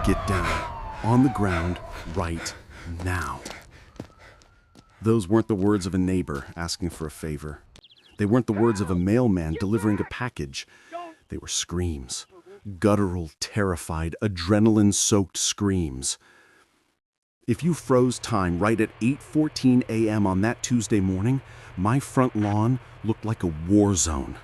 Get down, on the ground, right now. Those weren't the words of a neighbor asking for a favor. They weren't the words of a mailman delivering a package. They were screams. Guttural, terrified, adrenaline-soaked screams. If you froze time right at 8:14 a.m. on that Tuesday morning, my front lawn looked like a war zone.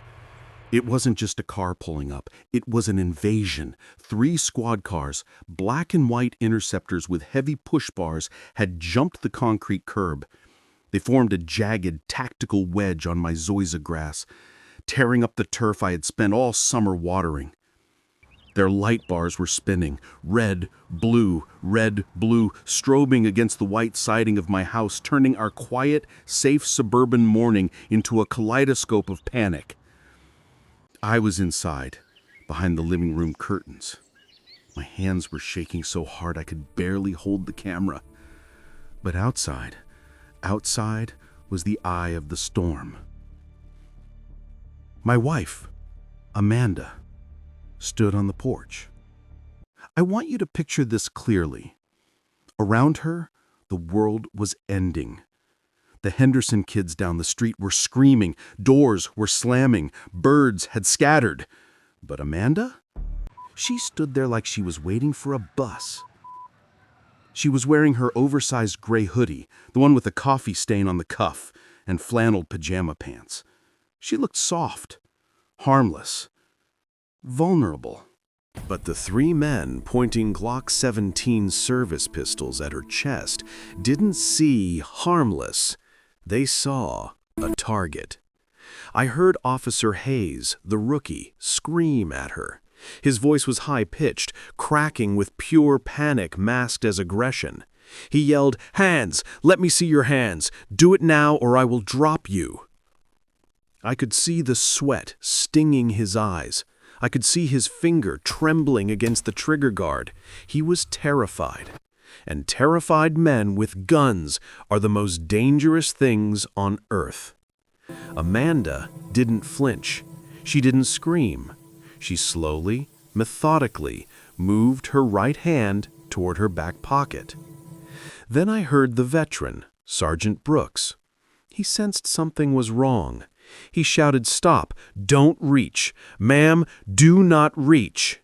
It wasn't just a car pulling up. It was an invasion. 3 squad cars, black and white interceptors with heavy push bars, had jumped the concrete curb. They formed a jagged, tactical wedge on my zoysia grass, tearing up the turf I had spent all summer watering. Their light bars were spinning, red, blue, strobing against the white siding of my house, turning our quiet, safe suburban morning into a kaleidoscope of panic. I was inside, behind the living room curtains. My hands were shaking so hard I could barely hold the camera. But outside was the eye of the storm. My wife, Amanda, stood on the porch. I want you to picture this clearly. Around her, the world was ending. The Henderson kids down the street were screaming, doors were slamming, birds had scattered. But Amanda? She stood there like she was waiting for a bus. She was wearing her oversized gray hoodie, the one with the coffee stain on the cuff, and flannel pajama pants. She looked soft, harmless, vulnerable. But the 3 men pointing Glock 17 service pistols at her chest didn't see harmless. They saw a target. I heard Officer Hayes, the rookie, scream at her. His voice was high-pitched, cracking with pure panic masked as aggression. He yelled, "Hands! Let me see your hands! Do it now or I will drop you!" I could see the sweat stinging his eyes. I could see his finger trembling against the trigger guard. He was terrified. And terrified men with guns are the most dangerous things on earth. Amanda didn't flinch. She didn't scream. She slowly, methodically moved her right hand toward her back pocket. Then I heard the veteran, Sergeant Brooks. He sensed something was wrong. He shouted, "Stop! Don't reach! Ma'am, do not reach!"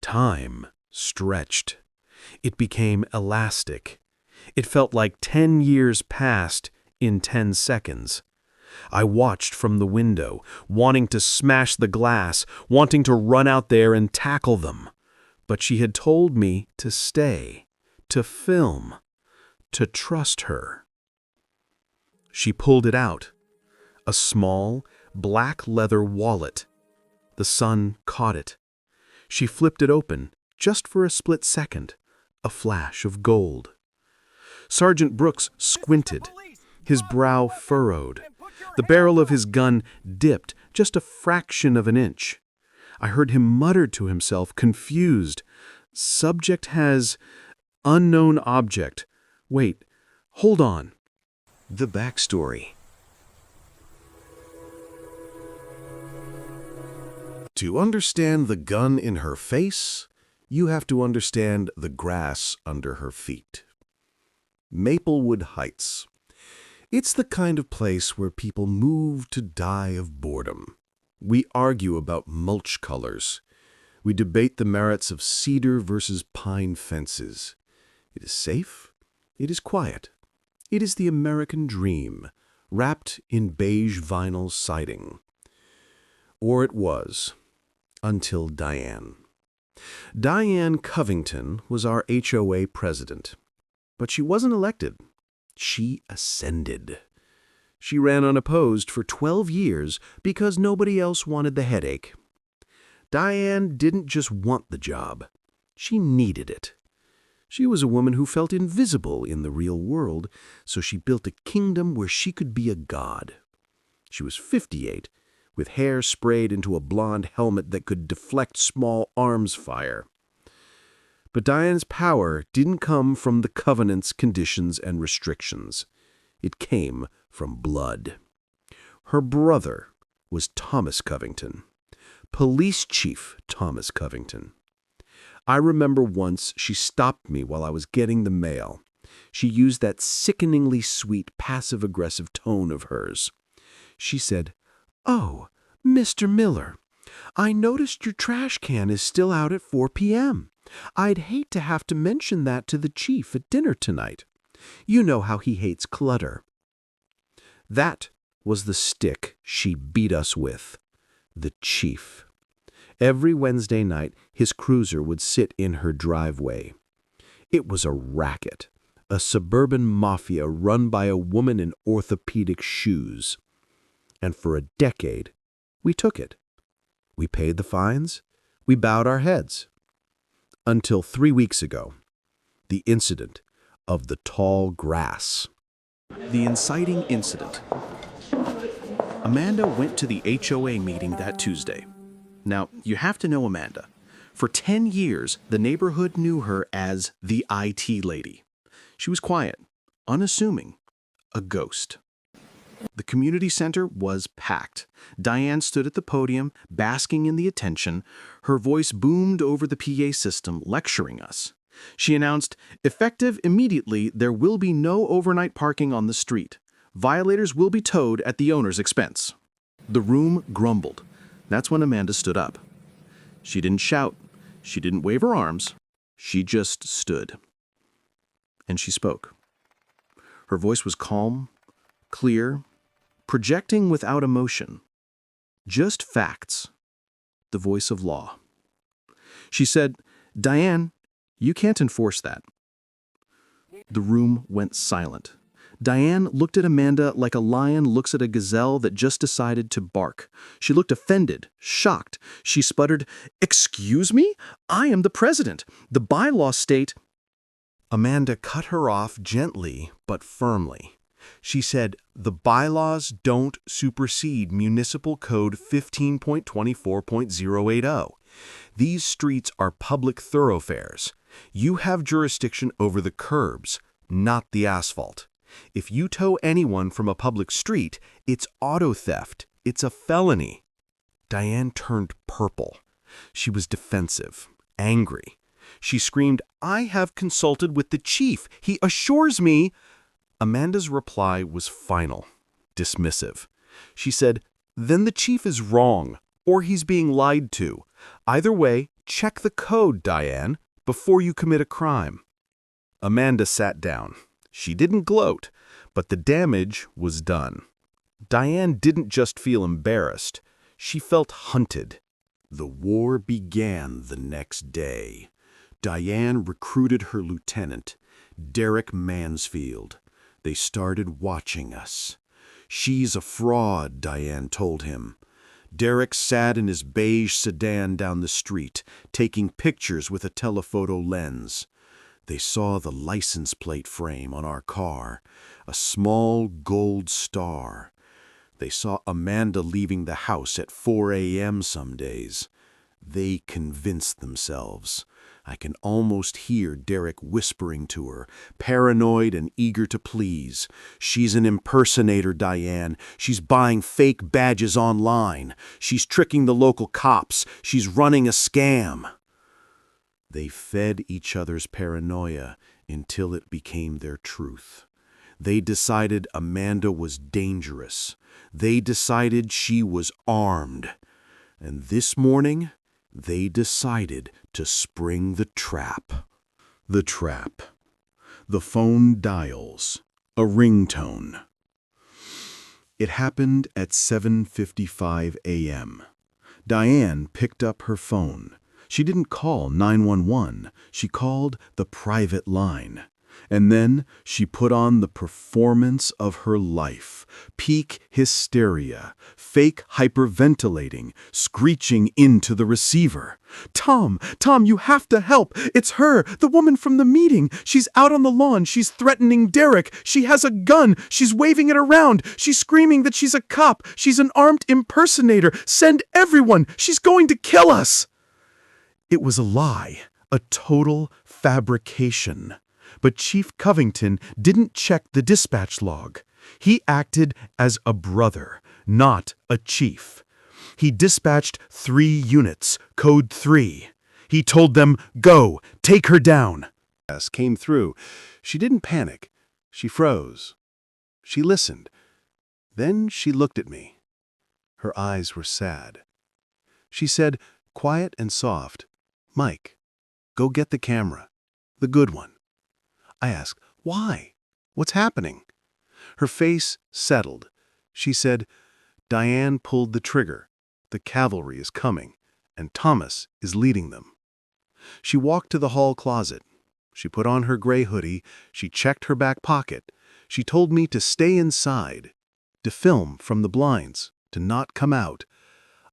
Time stretched. It became elastic. It felt like 10 years passed in 10 seconds. I watched from the window, wanting to smash the glass, wanting to run out there and tackle them. But she had told me to stay, to film, to trust her. She pulled it out. A small, black leather wallet. The sun caught it. She flipped it open, just for a split second, a flash of gold. Sergeant Brooks squinted, his brow furrowed. The barrel of his gun dipped just a fraction of an inch. I heard him mutter to himself, confused. "Subject has unknown object. Wait, hold on." The backstory. To understand the gun in her face, you have to understand the grass under her feet. Maplewood Heights. It's the kind of place where people move to die of boredom. We argue about mulch colors. We debate the merits of cedar versus pine fences. It is safe. It is quiet. It is the American dream, wrapped in beige vinyl siding. Or it was, until Diane. Diane Covington was our HOA president. But she wasn't elected. She ascended. She ran unopposed for 12 years because nobody else wanted the headache. Diane didn't just want the job. She needed it. She was a woman who felt invisible in the real world, so she built a kingdom where she could be a god. She was 58, with hair sprayed into a blonde helmet that could deflect small arms fire. But Diane's power didn't come from the covenant's conditions and restrictions. It came from blood. Her brother was Thomas Covington, Police Chief Thomas Covington. I remember once she stopped me while I was getting the mail. She used that sickeningly sweet, passive-aggressive tone of hers. She said, "Oh, Mr. Miller, I noticed your trash can is still out at 4 p.m. I'd hate to have to mention that to the chief at dinner tonight. You know how he hates clutter." That was the stick she beat us with. The chief. Every Wednesday night, his cruiser would sit in her driveway. It was a racket, a suburban mafia run by a woman in orthopedic shoes. And for a decade, we took it. We paid the fines. We bowed our heads. Until 3 weeks ago, the incident of the tall grass. The inciting incident. Amanda went to the HOA meeting that Tuesday. Now, you have to know Amanda. For 10 years, the neighborhood knew her as the IT lady. She was quiet, unassuming, a ghost. The community center was packed. Diane stood at the podium, basking in the attention. Her voice boomed over the PA system, lecturing us. She announced, "Effective immediately, there will be no overnight parking on the street. Violators will be towed at the owner's expense." The room grumbled. That's when Amanda stood up. She didn't shout. She didn't wave her arms. She just stood. And she spoke. Her voice was calm, clear, projecting without emotion. Just facts. The voice of law. She said, "Diane, you can't enforce that." The room went silent. Diane looked at Amanda like a lion looks at a gazelle that just decided to bark. She looked offended, shocked. She sputtered, "Excuse me? I am the president. The bylaws state—" Amanda cut her off gently but firmly. She said, "The bylaws don't supersede Municipal Code 15.24.080. These streets are public thoroughfares. You have jurisdiction over the curbs, not the asphalt. If you tow anyone from a public street, it's auto theft. It's a felony." Diane turned purple. She was defensive, angry. She screamed, "I have consulted with the chief. He assures me—" Amanda's reply was final, dismissive. She said, "Then the chief is wrong, or he's being lied to. Either way, check the code, Diane, before you commit a crime." Amanda sat down. She didn't gloat, but the damage was done. Diane didn't just feel embarrassed. She felt hunted. The war began the next day. Diane recruited her lieutenant, Derek Mansfield. They started watching us. "She's a fraud," Diane told him. Derek sat in his beige sedan down the street, taking pictures with a telephoto lens. They saw the license plate frame on our car, a small gold star. They saw Amanda leaving the house at 4 a.m. some days. They convinced themselves. I can almost hear Derek whispering to her, paranoid and eager to please. "She's an impersonator, Diane. She's buying fake badges online. She's tricking the local cops. She's running a scam." They fed each other's paranoia until it became their truth. They decided Amanda was dangerous. They decided she was armed. And this morning, they decided to spring the trap. The trap. The phone dials. A ringtone. It happened at 7:55 a.m. Diane picked up her phone. She didn't call 911. She called the private line. And then she put on the performance of her life. Peak hysteria, fake hyperventilating, screeching into the receiver. Tom, you have to help. It's her, the woman from the meeting. She's out on the lawn. She's threatening Derek. She has a gun. She's waving it around. She's screaming that she's a cop. She's an armed impersonator. Send everyone. She's going to kill us." It was a lie, a total fabrication. But Chief Covington didn't check the dispatch log. He acted as a brother, not a chief. He dispatched 3 units, code 3. He told them, "Go, take her down." As came through. She didn't panic. She froze. She listened. Then she looked at me. Her eyes were sad. She said, quiet and soft, "Mike, go get the camera. The good one." I asked, "Why? What's happening?" Her face settled. She said, "Diane pulled the trigger. The cavalry is coming, and Thomas is leading them." She walked to the hall closet. She put on her gray hoodie. She checked her back pocket. She told me to stay inside, to film from the blinds, to not come out.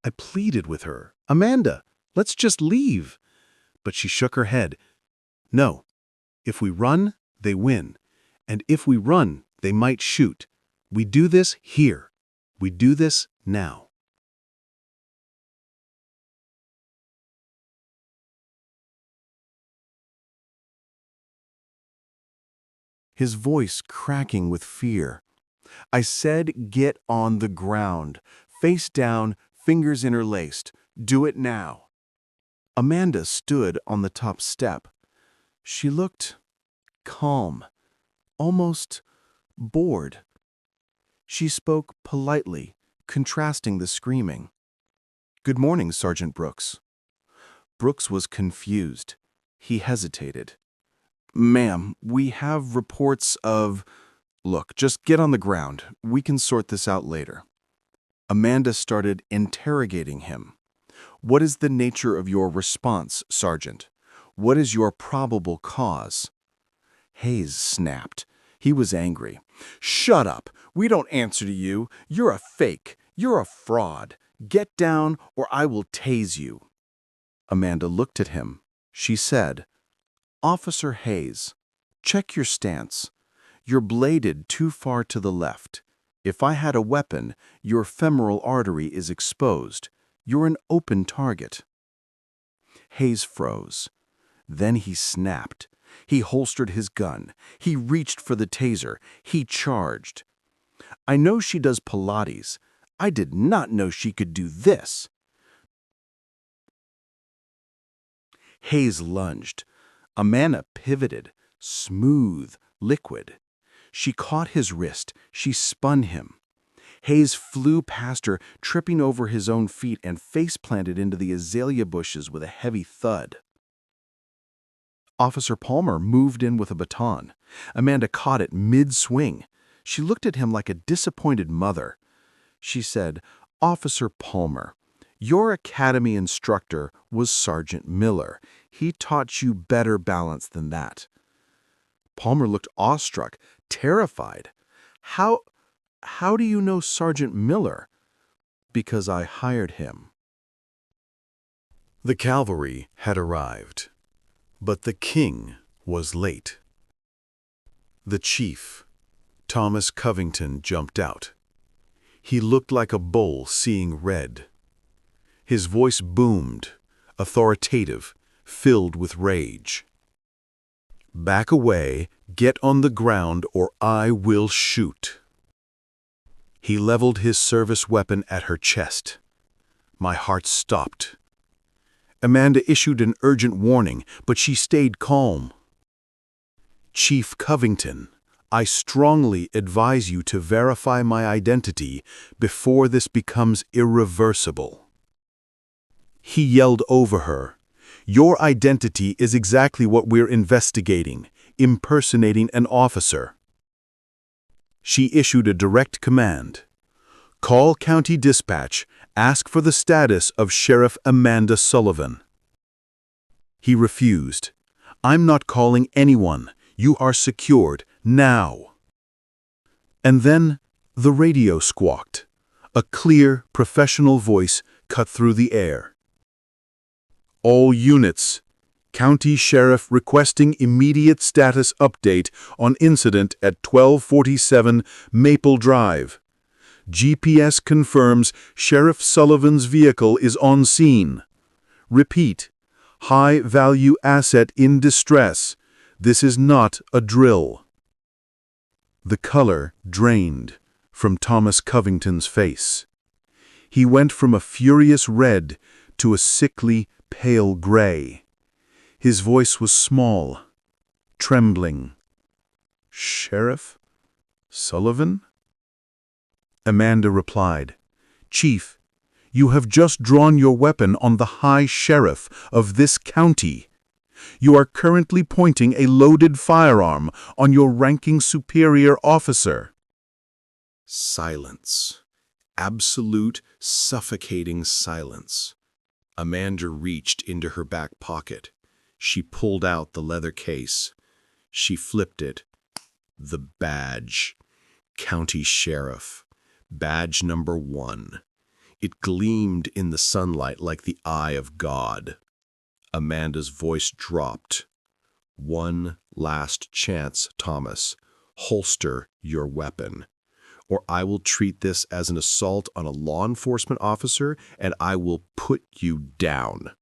I pleaded with her, "Amanda, let's just leave." But she shook her head. "No. If we run, they win. And if we run, they might shoot. We do this here. We do this now." His voice cracking with fear. I said, "Get on the ground. Face down, fingers interlaced. Do it now." Amanda stood on the top step. She looked calm, almost bored. She spoke politely, contrasting the screaming. "Good morning, Sergeant Brooks." Brooks was confused. He hesitated. "Ma'am, we have reports of—" "Look, just get on the ground. We can sort this out later." Amanda started interrogating him. "What is the nature of your response, Sergeant? What is your probable cause?" Hayes snapped. He was angry. "Shut up! We don't answer to you. You're a fake. You're a fraud. Get down or I will tase you." Amanda looked at him. She said, "Officer Hayes, check your stance. You're bladed too far to the left. If I had a weapon, your femoral artery is exposed. You're an open target." Hayes froze. Then he snapped. He holstered his gun. He reached for the taser. He charged. "I know she does Pilates. I did not know she could do this." Hayes lunged. Amanda pivoted, smooth, liquid. She caught his wrist. She spun him. Hayes flew past her, tripping over his own feet and face-planted into the azalea bushes with a heavy thud. Officer Palmer moved in with a baton. Amanda caught it mid-swing. She looked at him like a disappointed mother. She said, "Officer Palmer, your academy instructor was Sergeant Miller. He taught you better balance than that." Palmer looked awestruck, terrified. How do you know Sergeant Miller?" "Because I hired him." The cavalry had arrived, but the king was late. The chief, Thomas Covington, jumped out. He looked like a bull seeing red. His voice boomed, authoritative, filled with rage. "Back away, get on the ground, or I will shoot." He leveled his service weapon at her chest. My heart stopped. Amanda issued an urgent warning, but she stayed calm. "Chief Covington, I strongly advise you to verify my identity before this becomes irreversible." He yelled over her, "Your identity is exactly what we're investigating, impersonating an officer." She issued a direct command. "Call County Dispatch, ask for the status of Sheriff Amanda Sullivan." He refused. "I'm not calling anyone. You are secured, now." And then the radio squawked. A clear, professional voice cut through the air. "All units. County Sheriff requesting immediate status update on incident at 1247 Maple Drive. GPS confirms Sheriff Sullivan's vehicle is on scene. Repeat, high-value asset in distress. This is not a drill." The color drained from Thomas Covington's face. He went from a furious red to a sickly, pale gray. His voice was small, trembling. "Sheriff Sullivan?" Amanda replied, "Chief, you have just drawn your weapon on the High Sheriff of this county. You are currently pointing a loaded firearm on your ranking superior officer." Silence. Absolute, suffocating silence. Amanda reached into her back pocket. She pulled out the leather case. She flipped it. The badge. County Sheriff. Badge number 1. It gleamed in the sunlight like the eye of God. Amanda's voice dropped. "One last chance, Thomas. Holster your weapon, or I will treat this as an assault on a law enforcement officer and I will put you down."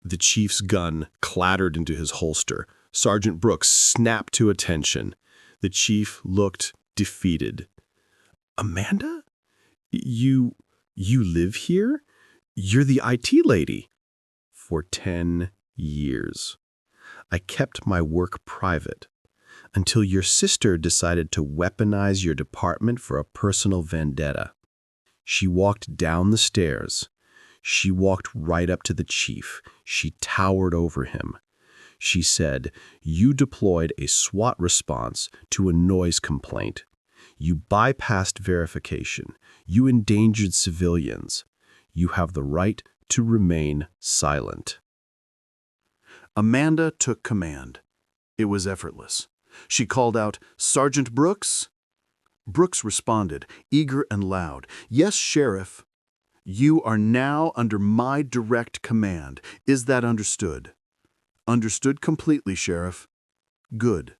The chief's gun clattered into his holster. Sergeant Brooks snapped to attention. The chief looked defeated. "Amanda? You live here? You're the IT lady." "For 10 years. I kept my work private until your sister decided to weaponize your department for a personal vendetta." She walked down the stairs. She walked right up to the chief. She towered over him. She said, "You deployed a SWAT response to a noise complaint. You bypassed verification. You endangered civilians. You have the right to remain silent." Amanda took command. It was effortless. She called out, "Sergeant Brooks?" Brooks responded, eager and loud, "Yes, Sheriff. You are now under my direct command. Is that understood?" "Understood completely, Sheriff." "Good.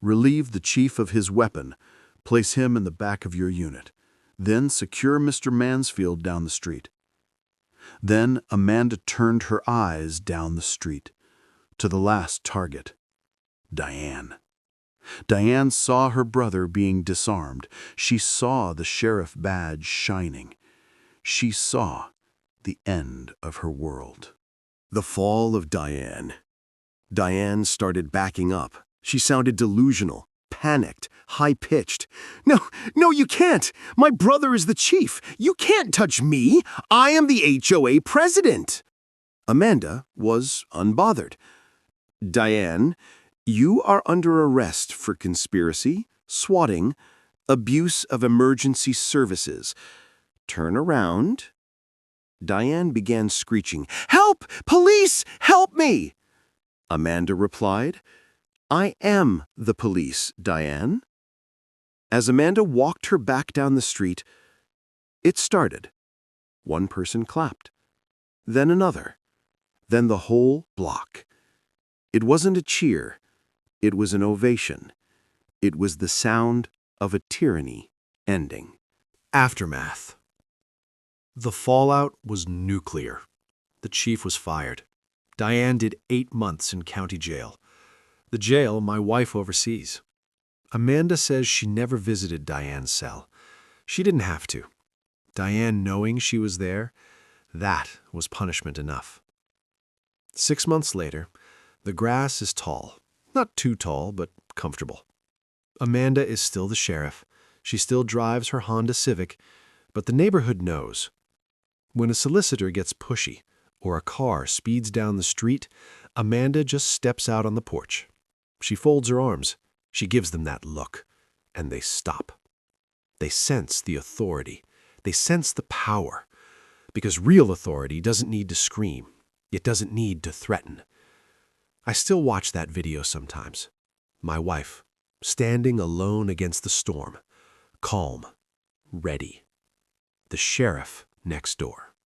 Relieve the chief of his weapon. Place him in the back of your unit. Then secure Mr. Mansfield down the street." Then Amanda turned her eyes down the street, to the last target, Diane. Diane saw her brother being disarmed. She saw the sheriff badge shining. She saw the end of her world. The fall of Diane. Diane started backing up. She sounded delusional, panicked, high-pitched. No, you can't! My brother is the chief! You can't touch me! I am the HOA president!" Amanda was unbothered. "Diane, you are under arrest for conspiracy, swatting, abuse of emergency services. Turn around." Diane began screeching, "Help! Police! Help me!" Amanda replied, "I am the police, Diane." As Amanda walked her back down the street, it started. One person clapped, then another, then the whole block. It wasn't a cheer, it was an ovation. It was the sound of a tyranny ending. Aftermath. The fallout was nuclear. The chief was fired. Diane did 8 months in county jail. The jail my wife oversees. Amanda says she never visited Diane's cell. She didn't have to. Diane knowing she was there, that was punishment enough. 6 months later, the grass is tall. Not too tall, but comfortable. Amanda is still the sheriff. She still drives her Honda Civic, but the neighborhood knows. When a solicitor gets pushy or a car speeds down the street, Amanda just steps out on the porch. She folds her arms. She gives them that look, and they stop. They sense the authority. They sense the power. Because real authority doesn't need to scream. It doesn't need to threaten. I still watch that video sometimes. My wife, standing alone against the storm, calm, ready. The sheriff next door.